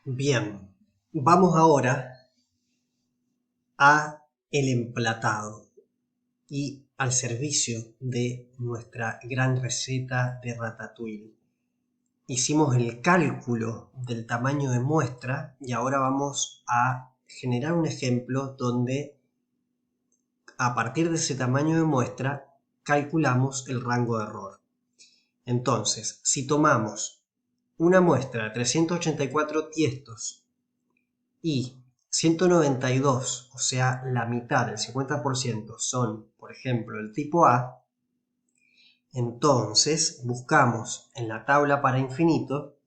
Bien, vamos ahora a el emplatado y al servicio de nuestra gran receta de ratatouille. Hicimos el cálculo del tamaño de muestra y ahora vamos a generar un ejemplo donde a partir de ese tamaño de muestra calculamos el rango de error. Entonces, si tomamos una muestra de 384 tiestos y 192, o sea, la mitad, el 50%, son, por ejemplo, el tipo A, entonces buscamos en la tabla para infinito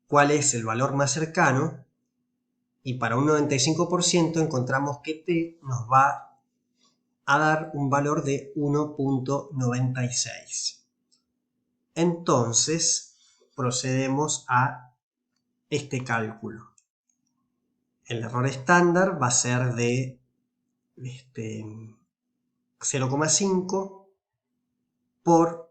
cuál es el valor más cercano y para un 95% encontramos que T nos va a dar un valor de 1.96. Entonces procedemos a este cálculo. El error estándar va a ser de 0,5 por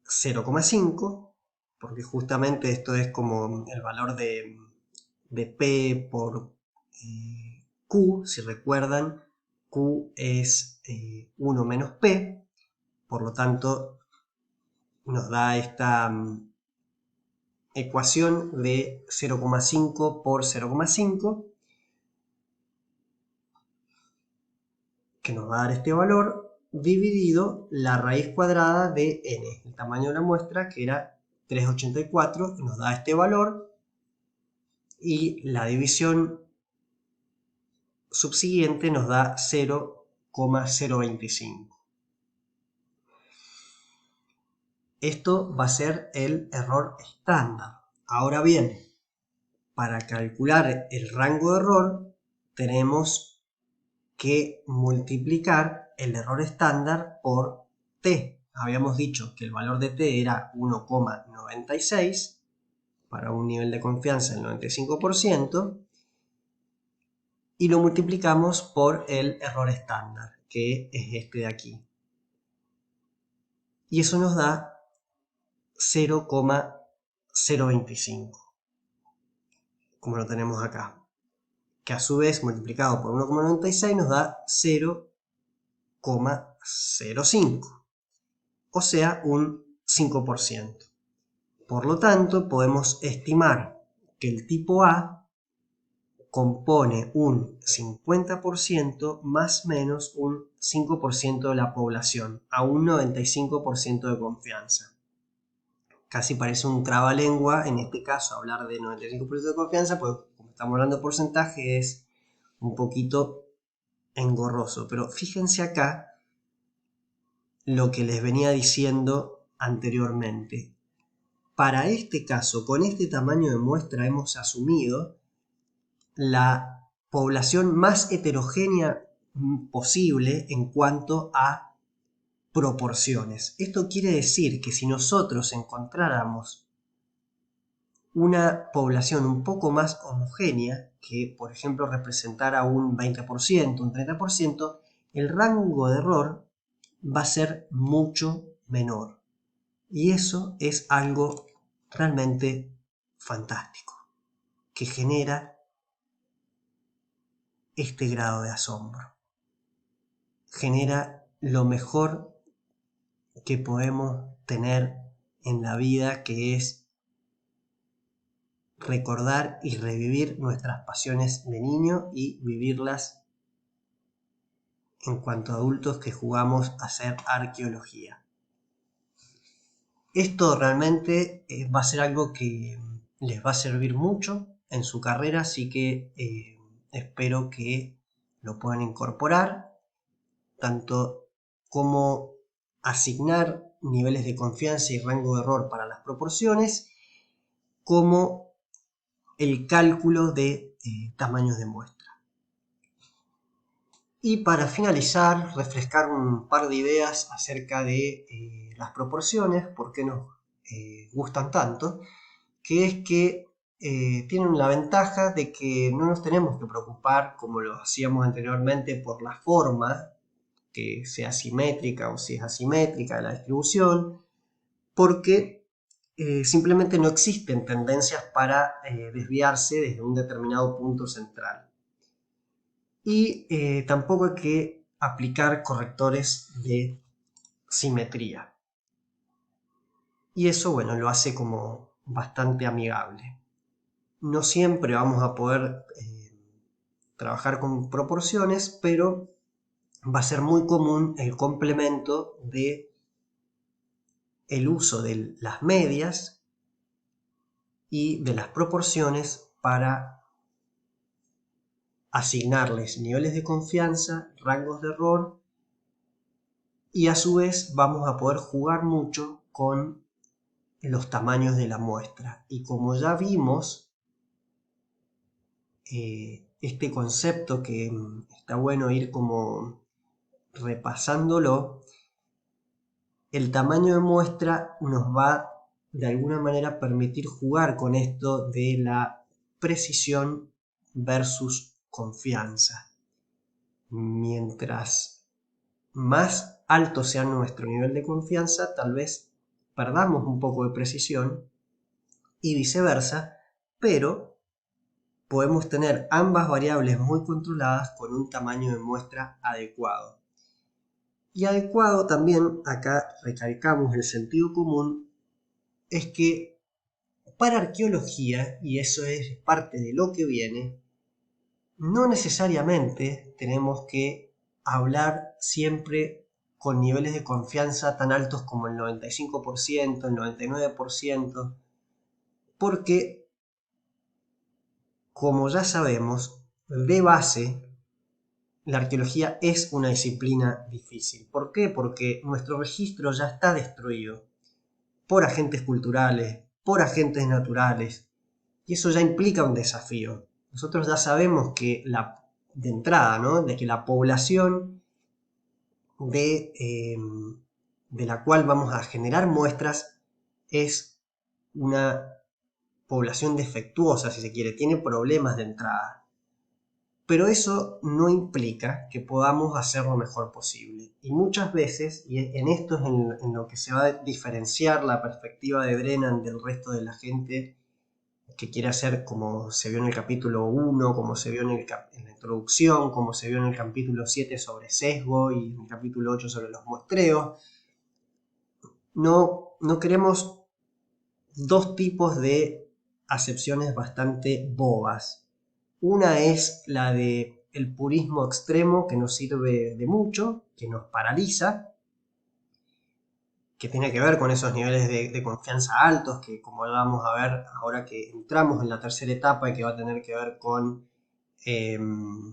0,5, porque justamente esto es como el valor de P por Q, si recuerdan, Q es 1 menos P, por lo tanto nos da esta ecuación de 0,5 por 0,5, que nos va a dar este valor, dividido la raíz cuadrada de n, el tamaño de la muestra, que era 384, nos da este valor, y la división subsiguiente nos da 0,025. Esto va a ser el error estándar. Ahora bien, para calcular el rango de error, tenemos que multiplicar el error estándar por t. Habíamos dicho que el valor de t era 1,96 para un nivel de confianza del 95% y lo multiplicamos por el error estándar, que es este de aquí. Y eso nos da 0,025, como lo tenemos acá, que a su vez multiplicado por 1,96 nos da 0,05, o sea, un 5%. Por lo tanto, podemos estimar que el tipo A compone un 50% más o menos un 5% de la población, a un 95% de confianza. Casi parece un trabalengua en este caso hablar de 95% de confianza, pues como estamos hablando de porcentaje es un poquito engorroso. Pero fíjense acá lo que les venía diciendo anteriormente. Para este caso, con este tamaño de muestra hemos asumido la población más heterogénea posible en cuanto a proporciones. Esto quiere decir que si nosotros encontráramos una población un poco más homogénea, que por ejemplo representara un 20%, un 30%, el rango de error va a ser mucho menor. Y eso es algo realmente fantástico, que genera este grado de asombro. Genera lo mejor que podemos tener en la vida, que es recordar y revivir nuestras pasiones de niño y vivirlas en cuanto a adultos que jugamos a hacer arqueología. Esto realmente va a ser algo que les va a servir mucho en su carrera, así que espero que lo puedan incorporar, tanto como asignar niveles de confianza y rango de error para las proporciones, como el cálculo de tamaños de muestra. Y para finalizar, refrescar un par de ideas acerca de las proporciones, por qué nos gustan tanto, que es que tienen la ventaja de que no nos tenemos que preocupar, como lo hacíamos anteriormente, por la forma, que sea simétrica o si es asimétrica de la distribución, porque simplemente no existen tendencias para desviarse desde un determinado punto central. Y tampoco hay que aplicar correctores de simetría. Y eso, bueno, lo hace como bastante amigable. No siempre vamos a poder trabajar con proporciones, pero va a ser muy común el complemento de el uso de las medias y de las proporciones para asignarles niveles de confianza, rangos de error, y a su vez vamos a poder jugar mucho con los tamaños de la muestra. Y como ya vimos, este concepto que está bueno ir como repasándolo, el tamaño de muestra nos va de alguna manera permitir jugar con esto de la precisión versus confianza. Mientras más alto sea nuestro nivel de confianza, tal vez perdamos un poco de precisión y viceversa, pero podemos tener ambas variables muy controladas con un tamaño de muestra adecuado. Y adecuado también, acá recalcamos el sentido común, es que para arqueología, y eso es parte de lo que viene, no necesariamente tenemos que hablar siempre con niveles de confianza tan altos como el 95%, el 99%, porque, como ya sabemos, de base, la arqueología es una disciplina difícil. ¿Por qué? Porque nuestro registro ya está destruido por agentes culturales, por agentes naturales, y eso ya implica un desafío. Nosotros ya sabemos que de entrada, ¿no? De que la población de la cual vamos a generar muestras es una población defectuosa, si se quiere, tiene problemas de entrada. Pero eso no implica que podamos hacer lo mejor posible. Y muchas veces, y en esto es en lo que se va a diferenciar la perspectiva de Brennan del resto de la gente que quiere hacer, como se vio en el capítulo 1, como se vio en la introducción, como se vio en el capítulo 7 sobre sesgo y en el capítulo 8 sobre los muestreos. No queremos dos tipos de acepciones bastante bobas. Una es la de el purismo extremo, que nos sirve de mucho, que nos paraliza, que tiene que ver con esos niveles de confianza altos, que como vamos a ver ahora que entramos en la tercera etapa y que va a tener que ver con el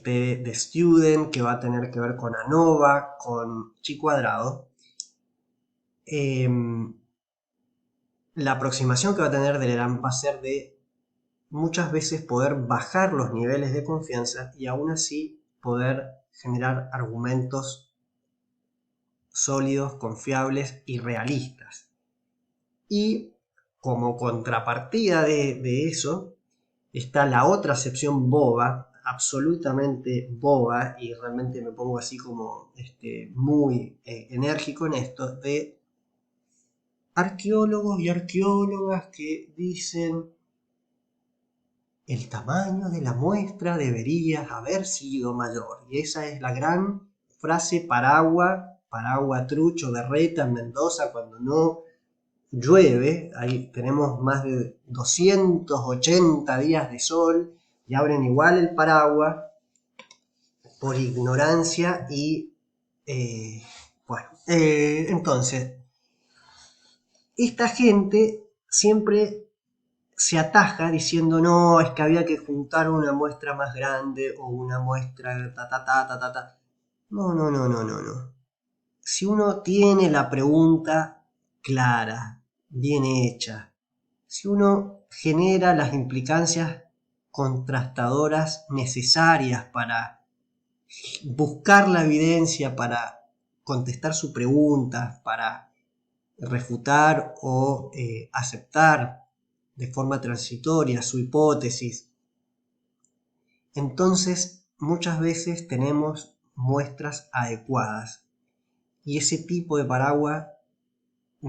T de Student, que va a tener que ver con ANOVA, con Chi cuadrado. La aproximación que va a tener Deleram va a ser de muchas veces poder bajar los niveles de confianza y aún así poder generar argumentos sólidos, confiables y realistas. Y como contrapartida de eso está la otra acepción boba, absolutamente boba, y realmente me pongo así como muy enérgico en esto, de arqueólogos y arqueólogas que dicen el tamaño de la muestra debería haber sido mayor. Y esa es la gran frase paraguas trucho berreta en Mendoza cuando no llueve. Ahí tenemos más de 280 días de sol y abren igual el paraguas por ignorancia y bueno, entonces esta gente siempre se ataja diciendo no, es que había que juntar una muestra más grande o una muestra ta ta ta ta ta ta. No, no, no, no, no, no. Si uno tiene la pregunta clara, bien hecha, si uno genera las implicancias contrastadoras necesarias para buscar la evidencia, para contestar su pregunta, para refutar o aceptar de forma transitoria su hipótesis, entonces muchas veces tenemos muestras adecuadas y ese tipo de paraguas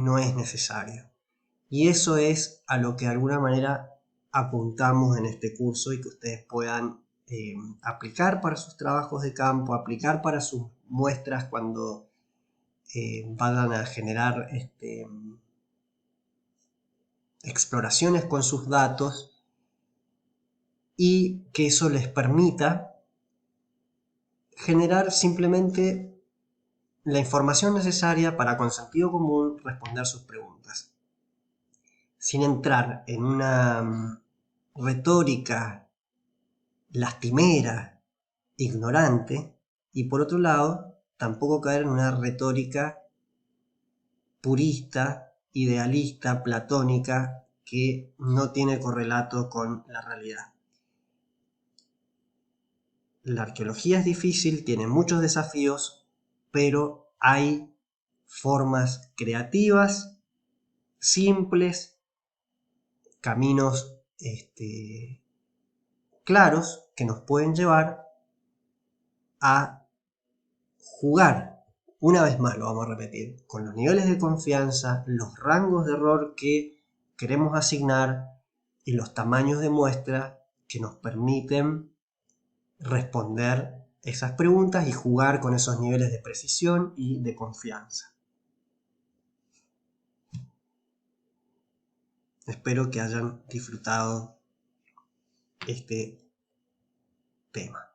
no es necesario. Y eso es a lo que de alguna manera apuntamos en este curso y que ustedes puedan aplicar para sus trabajos de campo, aplicar para sus muestras cuando vayan a generar exploraciones con sus datos, y que eso les permita generar simplemente la información necesaria para con sentido común responder sus preguntas, sin entrar en una retórica lastimera, ignorante, y por otro lado, tampoco caer en una retórica purista, idealista, platónica, que no tiene correlato con la realidad. La arqueología es difícil, tiene muchos desafíos, pero hay formas creativas, simples, caminos claros que nos pueden llevar a jugar, una vez más lo vamos a repetir, con los niveles de confianza, los rangos de error que queremos asignar y los tamaños de muestra que nos permiten responder esas preguntas y jugar con esos niveles de precisión y de confianza. Espero que hayan disfrutado este tema.